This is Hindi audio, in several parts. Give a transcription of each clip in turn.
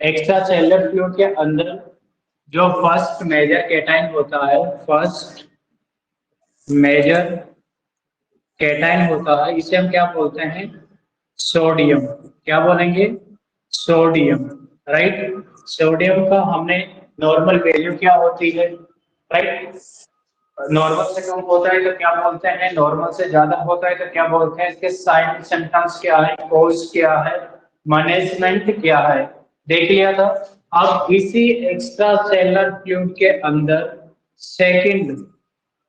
एक्स्ट्रा सेलुलर फ्लूइड के अंदर जो फर्स्ट मेजर कैटाइन होता है, फर्स्ट मेजर कैटाइन होता है, इसे हम क्या बोलते हैं? सोडियम। क्या बोलेंगे? सोडियम। राइट। सोडियम का हमने नॉर्मल वैल्यू क्या होती है? राइट। नॉर्मल से कम होता है तो क्या बोलते हैं? नॉर्मल से ज्यादा होता है तो क्या बोलते हैं? इसके साइन सिम्टम्स क्या है, कोज क्या है, मैनेजमेंट क्या है, देख लिया था। अब इसी एक्स्ट्रा सेलुलर फ्लूइड के अंदर second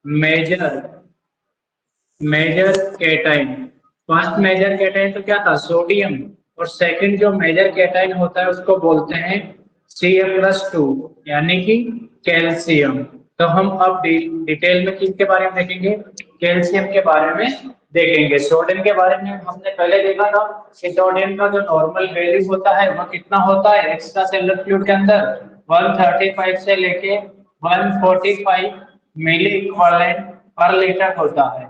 major major cation, first major cation तो क्या था? सोडियम। और सेकंड जो मेजर कैटाइन होता है उसको बोलते हैं Ca+2, यानी कि कैल्शियम। तो हम अब डिटेल में किसके बारे में देखेंगे? कैल्शियम के बारे में देखेंगे। सोडियम के बारे में हमने पहले देखा था कि सोडियम का जो नॉर्मल वैल्यू होता है वह कितना होता है एक्स्ट्रा सेलुलर फ्लूइड के अंदर? 135 से लेके 145 मिली इक्विवेलेंट पर लीटर होता है।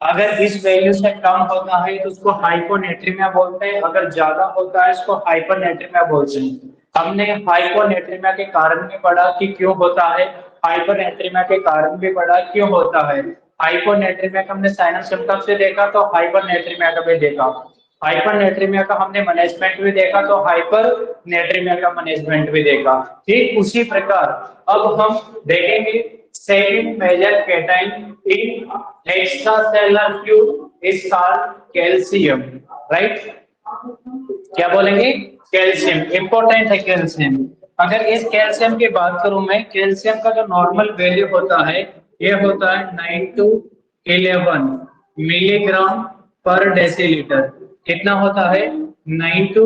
अगर इस वैल्यू से कम होता है तो उसको हाइपोनेट्रीमिया बोलते हैं, अगर ज्यादा होता है इसको हाइपरनेट्रीमिया बोलते हैं। हमने हाइपोनेट्रीमिया के कारण भी पढ़ा कि क्यों होता है, हाइपरनेट्रीमिया के कारण भी पढ़ा क्यों होता है। हाइपोनेट्रीमिया का हमने साइनस सिम्टम्स से देखा तो हाइपरनेट्रीमिया का भी देखा। हाइपरनेट्रीमिया का हमने मैनेजमेंट भी देखा तो हाइपर नेट्रीमिया का मैनेजमेंट भी देखा। ठीक उसी प्रकार अब हम देखेंगे second major cation in extracellular fluid is called calcium. Right. क्या बोलेंगे? कैल्शियम। इंपॉर्टेंट है कैल्शियम। अगर इस कैल्शियम की बात करूं मैं, कैल्शियम का जो नॉर्मल वैल्यू होता है ये होता है 9 to 11 मिलीग्राम पर डेसीलीटर। कितना होता है? 9 to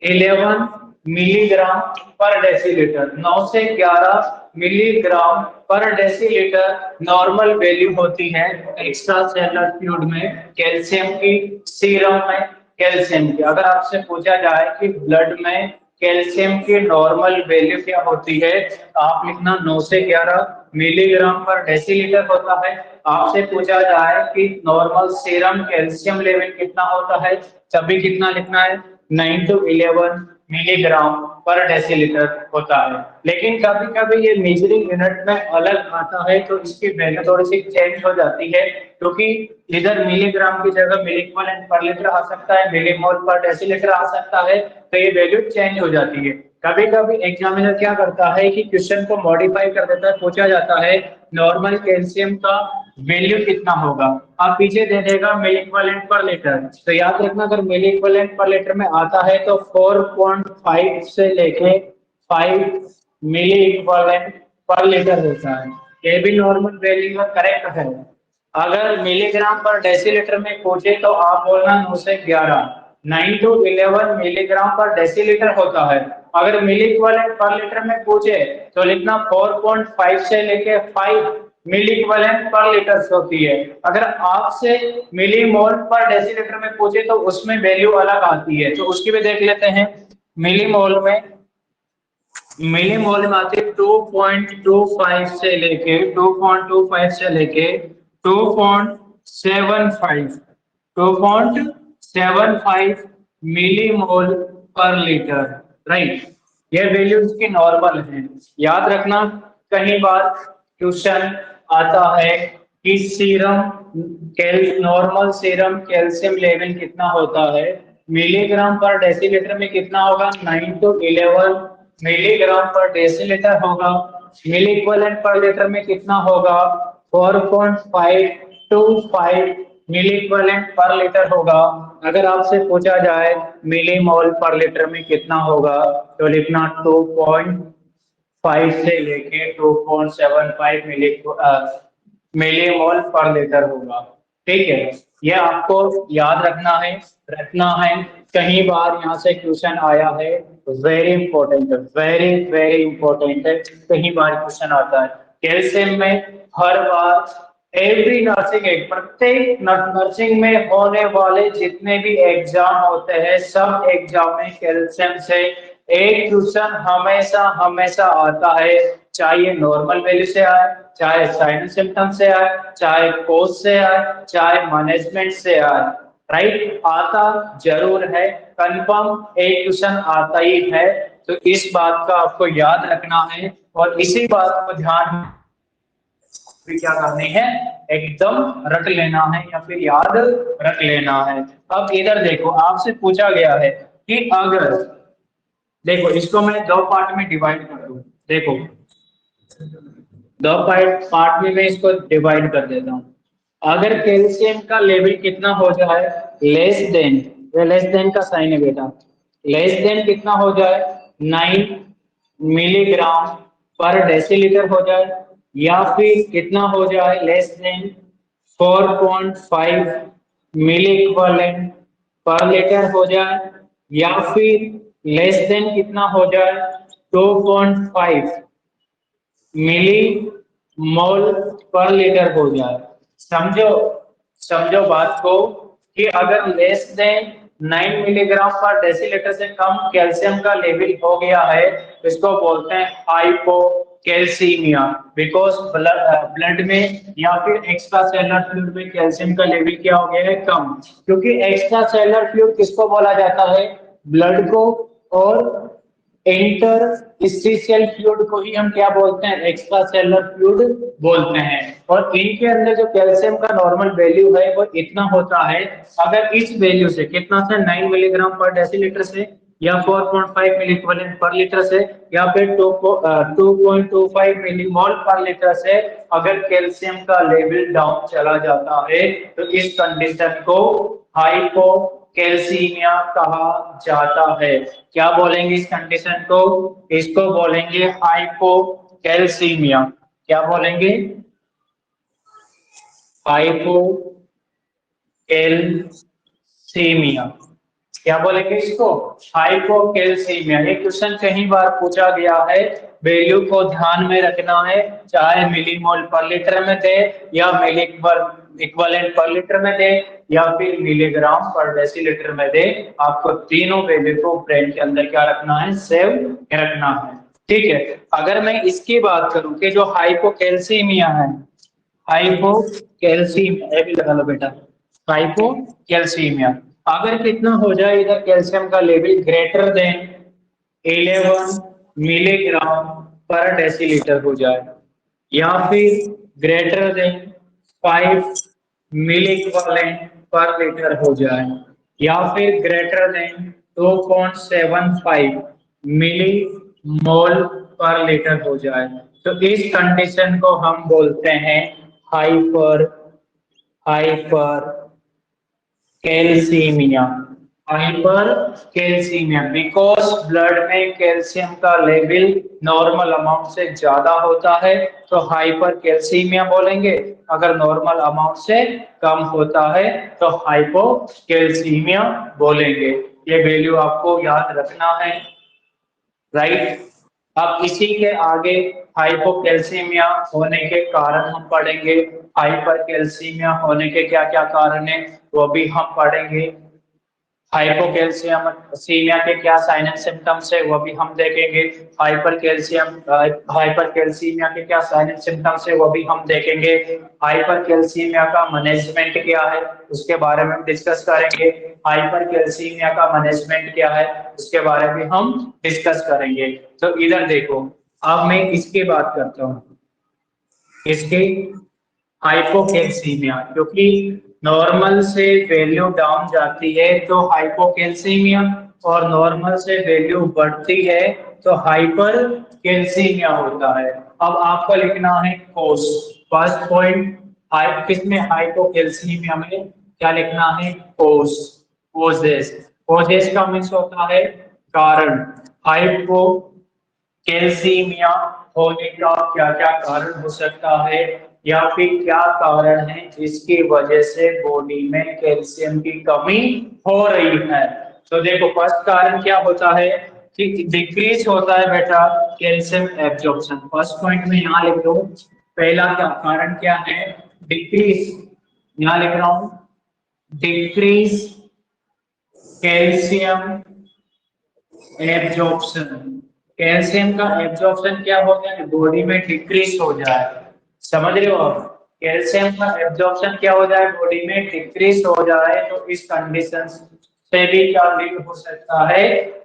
11 मिलीग्राम पर डेसीलीटर। 9 से 11 मिलीग्राम पर डेसीलीटर नॉर्मल वैल्यू होती है एक्स्ट्रा सेलुलर फ्लूइड में कैल्शियम की, सीरम में कैल्शियम की। अगर आपसे पूछा जाए कि ब्लड में कैल्शियम की नॉर्मल वैल्यू क्या होती है तो आप लिखना 9 से 11 मिलीग्राम पर डेसीलीटर होता है। आपसे पूछा जाए कि नॉर्मल सीरम कैल्शियम लेवल कितना होता है तभी कितना लिखना है? 9 to 11 मिलीग्राम पर डेसीलीटर होता है। लेकिन कभी कभी ये मेजरिंग यूनिट में अलग आता है तो इसकी वैल्यू थोड़ी सी चेंज हो जाती है, क्योंकि इधर मिलीग्राम की जगह मिलीक्वलेंट पर लीटर आ सकता है, मिलीमोल पर डेसीलीटर आ सकता है, तो ये वैल्यू चेंज हो जाती है। कभी कभी एग्जामिनर क्या करता है कि क्वेश्चन को मॉडिफाई कर देता है, पूछा जाता है नॉर्मल कैल्शियम का वैल्यू कितना होगा, आप पीछे दे देगा मिली इक्विवेलेंट पर लीटर। तो याद रखना अगर मिली इक्विवेलेंट पर लीटर में आता है तो 4.5 से लेके 5 मिली इक्विवेलेंट पर लीटर होता है। ये भी नॉर्मल वैल्यू करेक्ट है। अगर मिलीग्राम पर डेसीलीटर में पूछे तो आप बोलना 9 से 11, 9 to 11 मिलीग्राम पर डेसीलीटर होता है। अगर मिली इक्विवेलेंट पर लीटर में पूछे तो लिखना 4.5 से लेके 5 मिली इक्विवेलेंट पर लीटर होती है। अगर आपसे मिली मोल पर डेसीलीटर में पूछे तो उसमें वैल्यू अलग आती है, तो उसकी भी देख लेते हैं। मिली मोल में आती है 2.25 से लेके 2.25 से लेके 2.75 2.75 मिली मोल पर लीटर। राइट। ये वैल्यू इसकी नॉर्मल है। याद रखना कई बार क्वेश्चन आता है कि serum normal serum calcium level कितना होता है, मिलीग्राम पर डेसीलीटर में कितना होगा? 9 to 11 मिलीग्राम पर डेसीलीटर होगा। मिली इक्विवेलेंट पर लीटर में कितना होगा? 4.525 मिली इक्विवेलेंट पर लीटर होगा। अगर आपसे पूछा जाए मिली मोल पर लीटर में कितना होगा तो लिखना 2.5 से लेके 2.75 मिली मोल पर लीटर होगा। ठीक है। ये आपको याद रखना है। कई बार यहाँ से क्वेश्चन आया है, वेरी इंपॉर्टेंट है, वेरी वेरी इंपॉर्टेंट है, कई बार क्वेश्चन आता है कैल्शियम में। हर बार एवरी नर्सिंग प्रत्येक नर्सिंग में होने वाले जितने भी एग्जाम होते हैं सब एग्जाम में कैल्शियम से एक क्वेश्चन हमेशा हमेशा आता है, चाहे नॉर्मल वैल्यू से आए, चाहे साइनस सिम्टम से आए, चाहे कोज से आए, चाहे मैनेजमेंट से आए। राइट। आता जरूर है, कंफर्म एक क्वेश्चन आता ही है। तो इस बात का आपको याद रखना है और इसी बात को ध्यान में क्या करनी है, एकदम रट लेना है या फिर याद रख लेना है। अब इधर देखो, आपसे पूछा गया है कि अगर, देखो इसको मैं दो पार्ट में डिवाइड कर दूं, देखो दो पार्ट में मैं इसको डिवाइड कर देता हूँ। अगर कैल्शियम का लेवल कितना हो जाए, लेस देन, ये लेस देन का साइन है बेटा, लेस देन कितना हो जाए 9 मिलीग्राम पर डेसीलीटर हो जाए, या फिर कितना हो जाए लेस देन 4.5 मिली इक्विवेलेंट पर लीटर हो जाए, या फिर लेस देन कितना हो जाए 2.5 मिली मोल पर लीटर हो जाए। समझो, समझो बात को कि अगर लेस देन 9 मिलीग्राम पर डेसीलीटर से कम कैल्शियम का लेवल हो गया है तो इसको बोलते हैं हाइपोकैल्सीमिया, बिकॉज ब्लड में या फिर एक्स्ट्रा सेलुलर फ्लूइड में कैल्शियम का लेवल क्या हो गया है, कम। क्योंकि एक्स्ट्रा सेलुलर फ्लूइड किसको बोला जाता है, ब्लड को, और इंटरस्टिशियल फ्लूइड को ही हम क्या बोलते हैं, एक्स्ट्रा सेलुलर फ्लूइड बोलते हैं। और इनके अंदर जो कैल्शियम का नॉर्मल वैल्यू है वो इतना होता है, अगर इस वैल्यू से कितना से 9 मिलीग्राम पर डेसीलीटर से, या 4.5 मिली इक्विवेलेंट पर लीटर से, या फिर 2.25 मिलीमोल पर लीटर से अगर कैल्शियम का लेवल डाउन चला जाता है तो इस कंडीशन को हाइपोकैल्सीमिया कहा जाता है। क्या बोलेंगे इस कंडीशन को, इसको बोलेंगे हाइपोकैल्सीमिया। क्या बोलेंगे, हाइपोकैल्सीमिया। क्या बोलेंगे इसको, हाइपोकैल्सीमिया। ये क्वेश्चन कई बार पूछा गया है, वैल्यू को ध्यान में रखना है, चाहे मिलीमोल पर लीटर में दे, या मिली इक्विवेलेंट पर लीटर में दे, या फिर मिलीग्राम पर डेसीलीटर में दे, आपको तीनों वैल्यू को ब्रेन के अंदर क्या रखना है, सेव रखना है। ठीक है, अगर मैं इसकी बात करूं कि जो हाइपोकैल्सीमिया है, हाइपोकैल्सीमिया भी लगा लो बेटा, हाइपोकैल्सीमिया अगर कितना हो जाए, इधर कैल्शियम का लेवल ग्रेटर देन 11 मिलीग्राम पर डेसीलीटर हो जाए, या फिर ग्रेटर देन 5 मिली इक्विवेलेंट पर लीटर हो जाए, या फिर ग्रेटर देन 2.75 मिली मोल पर लीटर हो जाए, तो इस कंडीशन को हम बोलते हैं hyper hyper calcaemia. Hyper calcaemia because blood में कैल्शियम का लेवल नॉर्मल अमाउंट से ज्यादा होता है तो हाइपर कैल्सीमिया बोलेंगे, अगर नॉर्मल अमाउंट से कम होता है तो हाइपोकैल्सीमिया बोलेंगे। ये वैल्यू आपको याद रखना है, राइट। अब इसी के आगे हाइपोकैल्सीमिया होने के कारण हम पढ़ेंगे, हाइपरकैल्सीमिया होने के क्या क्या कारण है वो भी हम पढ़ेंगे, हाइपोकैल्शियमिया के क्या साइन एंड सिम्टम्स है वो भी हम देखेंगे, हाइपरकैल्सीमिया के क्या साइन एंड सिम्टम्स है वो भी हम देखेंगे, हाइपरकैल्सीमिया का मैनेजमेंट क्या है उसके बारे में डिस्कस करेंगे, हाइपरकैल्सीमिया का मैनेजमेंट क्या है उसके बारे में हम डिस्कस करेंगे। तो इधर देखो, अब मैं इसकी बात करता हूँ, इसकी हाइपोकैल्सीमिया, क्योंकि नॉर्मल से वैल्यू डाउन जाती है तो हाइपोकैल्सीमिया, और नॉर्मल से वैल्यू बढ़ती है तो हाइपर कैल्सीमिया होता है। अब आपको लिखना है कोस, फर्स्ट पॉइंट किसमें, हाइपोकैल्सीमिया में क्या लिखना है, कोस, कोजेस। कोजेस का मीन्स होता है कारण, हाइपो कैल्सीमिया होने का क्या क्या कारण हो सकता है, या फिर क्या कारण है जिसकी वजह से बॉडी में कैल्शियम की कमी हो रही है। तो देखो फर्स्ट कारण क्या होता है कि डिक्रीज होता है बेटा कैल्शियम एब्जॉर्प्शन, फर्स्ट पॉइंट में यहाँ लिख दो, पहला क्या कारण क्या है, डिक्रीज, यहाँ लिख रहा हूं डिक्रीज कैल्शियम एब्जॉर्प्शन। कैल्शियम का एब्जॉर्प्शन क्या हो जाए, बॉडी में डिक्रीज हो जाए, समझ रहे हो आप, कैल्शियम का एब्जॉर्प्शन क्या हो जाए, बॉडी में डिक्रीज हो जाए, तो इस कंडीशन से भी क्या लीड हो सकता है,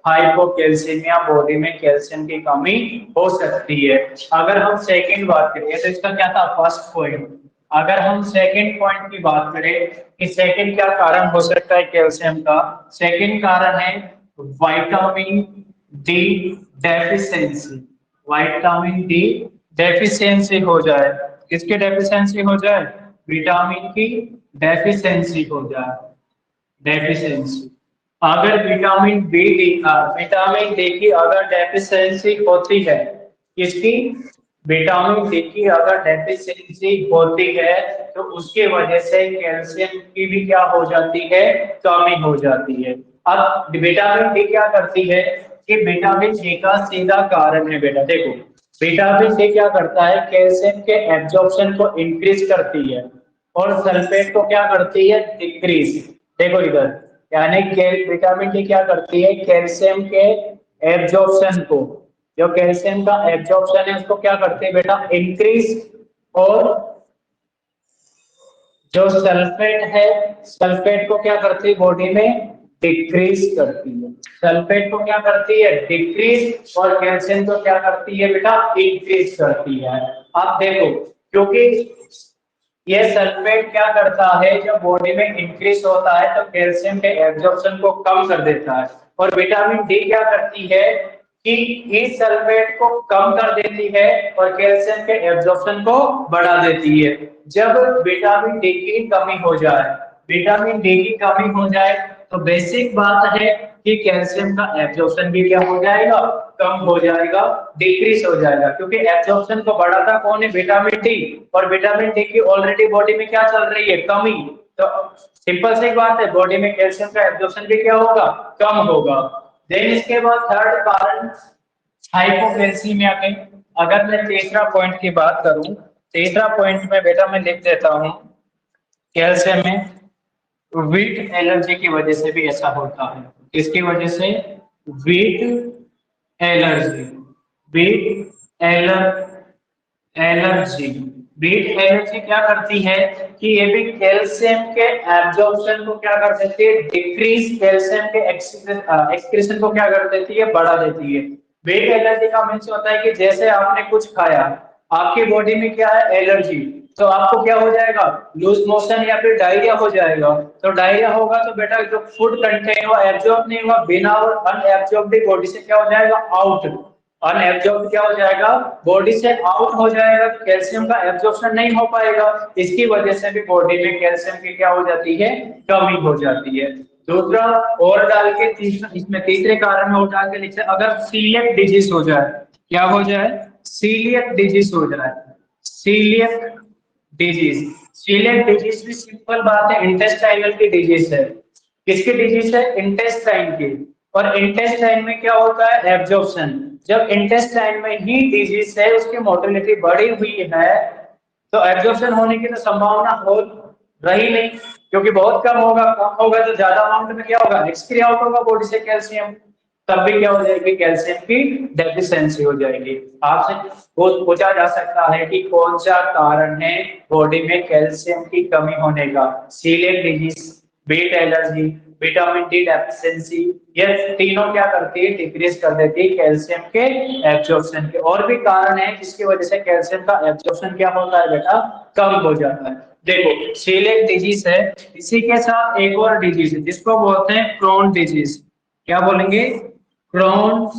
हाइपोकैल्सीमिया, बॉडी में कैल्शियम की कमी हो सकती है। अगर हम सेकंड बात करें तो इसका क्या था फर्स्ट पॉइंट, अगर हम सेकंड पॉइंट की बात करें कि सेकंड क्या कारण हो सकता है कैल्शियम का, सेकंड कारण है vitamin D deficiency. Vitamin D deficiency हो जाए, किसकी डेफिशिएंसी हो जाए, विटामिन की डेफिशिएंसी हो जाए, डेफिशिएंसी। अगर विटामिन डी की अगर डेफिशिएंसी होती है, किसकी, विटामिन डी की अगर डेफिशिएंसी होती है तो उसकी वजह से कैल्शियम की भी क्या हो जाती है, कमी हो जाती है। अब विटामिन डी क्या करती है कि विटामिन डी का सीधा कारण है बेटा, देखो विटामिन डी क्या करता है, कैल्शियम के एब्जॉर्प्शन को इंक्रीज करती है और सल्फेट को क्या करती है, डिक्रीज। देखो इधर, यानी विटामिन डी क्या करती है, कैल्शियम के एब्जॉर्प्शन को, जो कैल्शियम का एब्जॉर्प्शन है उसको क्या करती है बेटा, इंक्रीज, और जो सल्फेट है, सल्फेट को क्या करती है बॉडी में, डिक्रीज करती है। सल्फेट को क्या करती है, डिक्रीज, और कैल्शियम को क्या करती है बेटा, इंक्रीज करती है। आप देखो, क्योंकि ये सल्फेट क्या करता है, जब बॉडी में इंक्रीज होता है तो कैल्शियम के एब्जॉर्प्शन को कम कर देता है, और विटामिन डी क्या करती है कि इस सल्फेट को कम कर देती है और कैल्शियम के एब्जॉर्प्शन को बढ़ा देती है। जब विटामिन डी की कमी हो जाए, विटामिन डी की कमी हो जाए तो बेसिक बात है कि कैल्शियम का एब्जॉर्प्शन भी क्या हो जाएगा, कम हो जाएगा, डिक्रीज हो जाएगा, क्योंकि एब्जॉर्प्शन को बढ़ाता कौन है, विटामिन डी, और विटामिन डी की ऑलरेडी बॉडी में क्या चल रही है, कमी। तो सिंपल सी बात है, बॉडी में कैल्शियम का एब्जॉर्प्शन भी क्या होगा, कम होगा। देन इसके बाद थर्ड कारण हाइपोकैल्सीमिया के। अगर मैं तीसरा पॉइंट की बात करूं, तीसरा पॉइंट में बेटा मैं लिख देता हूं, कैल्शियम में वीट एलर्जी की वजह से भी ऐसा होता है। किसकी वजह से, wheat allergy, wheat allergy, wheat allergy क्या करती है कि ये भी कैल्शियम के एब्जॉर्प्शन को क्या कर देती है, डिक्रीज, कैल्शियम के एक्सक्रीशन को क्या कर देती है, बढ़ा देती है। वीट एलर्जी का मीन्स होता है कि जैसे आपने कुछ खाया, आपकी बॉडी में क्या है, एलर्जी, तो आपको क्या हो जाएगा, लूज मोशन या फिर डायरिया हो जाएगा। तो डायरिया होगा तो बेटा जो फूड कंटेन हुआ एब्जॉर्ब नहीं हुआ, बिना और अनएब्जॉर्ब्ड बॉडी से क्या हो जाएगा, आउट, अनएब्जॉर्ब क्या हो जाएगा, बॉडी से आउट हो जाएगा, कैल्शियम का एब्जॉर्प्शन नहीं हो पाएगा। इसकी वजह से भी बॉडी में कैल्शियम की क्या हो जाती है, कमी हो जाती है। दूसरा और डाल के तीसरा, इसमें तीसरे कारण में और डाल के लिखते हैं, अगर सीलियक डिजीज हो जाए, क्या हो जाए, सीलियक डिजीज हो जाए, सीलियक डिजीज। सीलियक डिजीज भी सिंपल बात है, इंटेस्टाइनल की डिजीज है। किसकी डिजीज है, इंटेस्टाइन की। और इंटेस्टाइन में क्या होता है, एब्जॉर्प्शन। जब इंटेस्टाइन में ही डिजीज है, उसकी मोर्टेलिटी बढ़ी हुई है, तो एब्जॉर्प्शन होने की तो संभावना हो रही नहीं, क्योंकि बहुत कम होगा, कम होगा तो ज्यादा अमाउंट में क्या होगा, एक्सक्री आउट होगा बॉडी से कैल्शियम, तब भी क्या हो जाएगी, कैल्शियम की डेफिशिएंसी हो जाएगी। आपसे पूछा जा सकता है कि कौन सा कारण है बॉडी में कैल्शियम की कमी होने का, celiac disease, wheat allergy, vitamin D deficiency, ये तीनों क्या करती है, डिक्रीज कर देती है कैल्शियम के एब्जॉर्प्शन के। और भी कारण है जिसकी वजह से कैल्शियम का एब्जॉर्प्शन क्या होता है बेटा, कम हो जाता है। देखो सीलियक डिजीज है, इसी के साथ एक और डिजीज है जिसको बोलते हैं क्रोन डिजीज। क्या बोलेंगे, क्रोन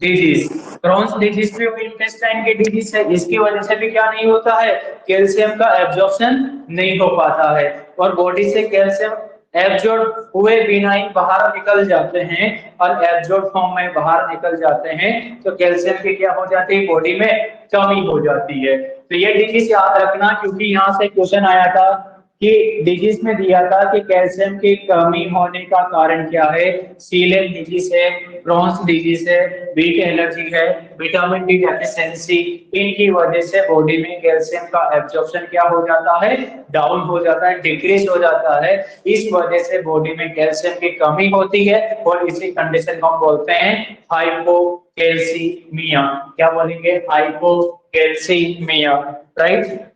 डिजीज। क्रोन्स डिजीज भी इंटेस्टाइन की डिजीज है, इसकी वजह से भी क्या नहीं होता है, कैल्शियम का एब्जॉर्प्शन नहीं हो पाता है, और बॉडी से कैल्शियम एब्जॉर्ब हुए बिना ही बाहर निकल जाते हैं, और एब्जॉर्ब फॉर्म में बाहर निकल जाते हैं, तो कैल्शियम की क्या हो जाती है, बॉडी में कमी हो जाती है। तो ये डिजीज याद रखना, क्योंकि यहाँ से क्वेश्चन आया था कि डिजीज में दिया था कि कैल्शियम की कमी होने का कारण क्या है, सीलियक डिजीज है, क्रोन्स डिजीज है, वीट एलर्जी है, विटामिन डी डेफिशिएंसी, इनकी वजह से बॉडी में कैल्शियम का एब्जॉर्प्शन क्या हो जाता है, डाउन हो जाता है, डिक्रीज हो जाता है। इस वजह से बॉडी में कैल्शियम की कमी होती है, और इसी कंडीशन को हम बोलते हैं हाइपोकैल्सीमिया। क्या बोलेंगे, हाइपोकैल्सीमिया, राइट।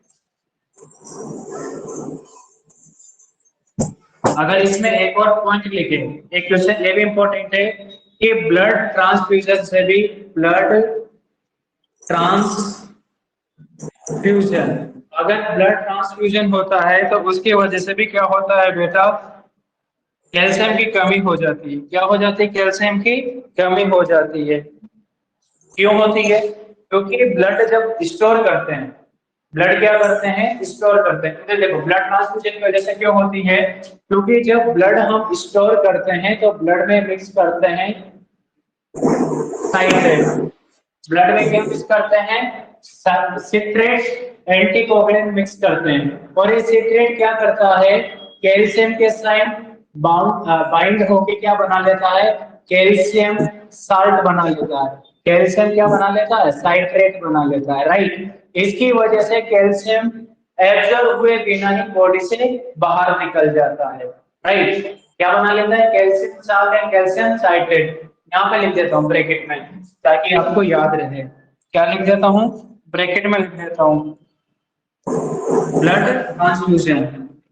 अगर इसमें एक और पॉइंट लिखे, एक क्वेश्चन ये भी इंपॉर्टेंट है कि ब्लड ट्रांसफ्यूजन से भी, ब्लड ट्रांसफ्यूजन, अगर ब्लड ट्रांसफ्यूजन होता है तो उसकी वजह से भी क्या होता है बेटा, कैल्शियम की कमी हो जाती है। क्या हो जाती है? कैल्शियम की कमी हो जाती है। क्यों होती है? क्योंकि ब्लड जब स्टोर करते हैं, ब्लड क्या करते हैं? स्टोर करते हैं। तो देखो ब्लड ट्रांसफ्यूजन की वजह से क्यों होती है? क्योंकि जब ब्लड हम स्टोर करते हैं तो ब्लड में मिक्स करते हैं साइट्रेट। ब्लड में क्या मिक्स करते हैं? सिट्रेट, एंटीकोगुलेंट मिक्स करते हैं। और ये सिट्रेट क्या करता है? कैल्शियम के साथ बाइंड होके क्या बना लेता है? कैल्शियम साल्ट बना लेता है। कैल्शियम क्या बना लेता है? साइट्रेट बना लेता है, राइट। इसकी वजह से कैल्शियम एब्जॉर्ब हुए बिना ही बॉडी से बाहर निकल जाता है, राइट। क्या बना लेता है? Calcium salt and calcium citrate. यहाँ पे लिख देता हूँ ब्रैकेट में ताकि आपको याद रहे। क्या लिख देता हूँ? ब्रैकेट में लिख देता हूँ ब्लड ट्रांसफ्यूजन।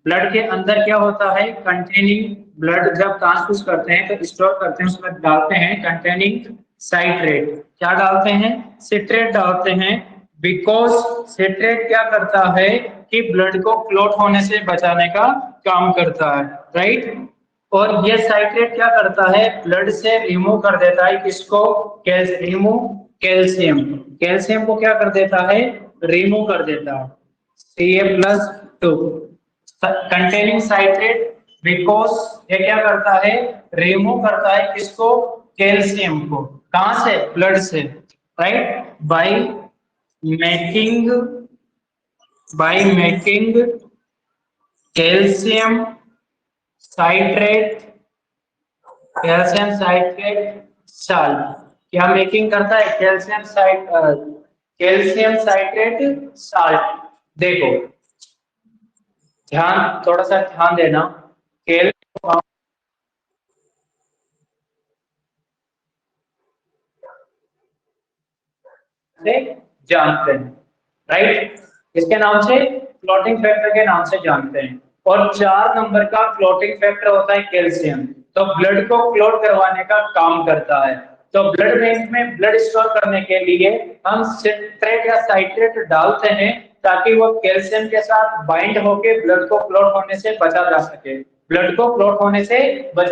ब्लड के अंदर क्या होता है? कंटेनिंग, ब्लड जब ट्रांसफ्यूज करते हैं तो स्टोर करते हैं, उसमें डालते हैं कंटेनिंग साइट्रेट। क्या डालते हैं? सिट्रेट डालते हैं। बिकॉज सिट्रेट क्या करता है कि ब्लड को क्लॉट होने से बचाने का काम करता है, राइट। और ये साइट्रेट क्या करता है? ब्लड से रिमूव कर देता है किसको? Remove calcium. कैल्शियम को क्या कर देता है? रिमूव कर देता है। Ca+2 कंटेनिंग साइट्रेट, बिकॉज ये क्या करता है? रिमूव करता है किसको? कैल्शियम को। कहां से? ब्लड से, right. Making by making calcium citrate, calcium citrate salt. क्या मेकिंग करता है? Calcium citrate salt. देखो ध्यान, थोड़ा सा ध्यान देना। कैल्शियम से जानते हैं, राइट। इसके नाम से, क्लॉटिंग फैक्टर के नाम से जानते हैं। और 4 नंबर का क्लॉटिंग फैक्टर होता है कैल्शियम। तो ब्लड को क्लॉट करवाने का काम करता है। तो ब्लड बैंक में ब्लड स्टोर करने के लिए हम सिट्रेट या साइट्रेट डालते हैं ताकि वो कैल्शियम के साथ बाइंड होके ब्लड को क्लॉट होने से बचा जा सके, ब्लड को क्लॉट होने से बचा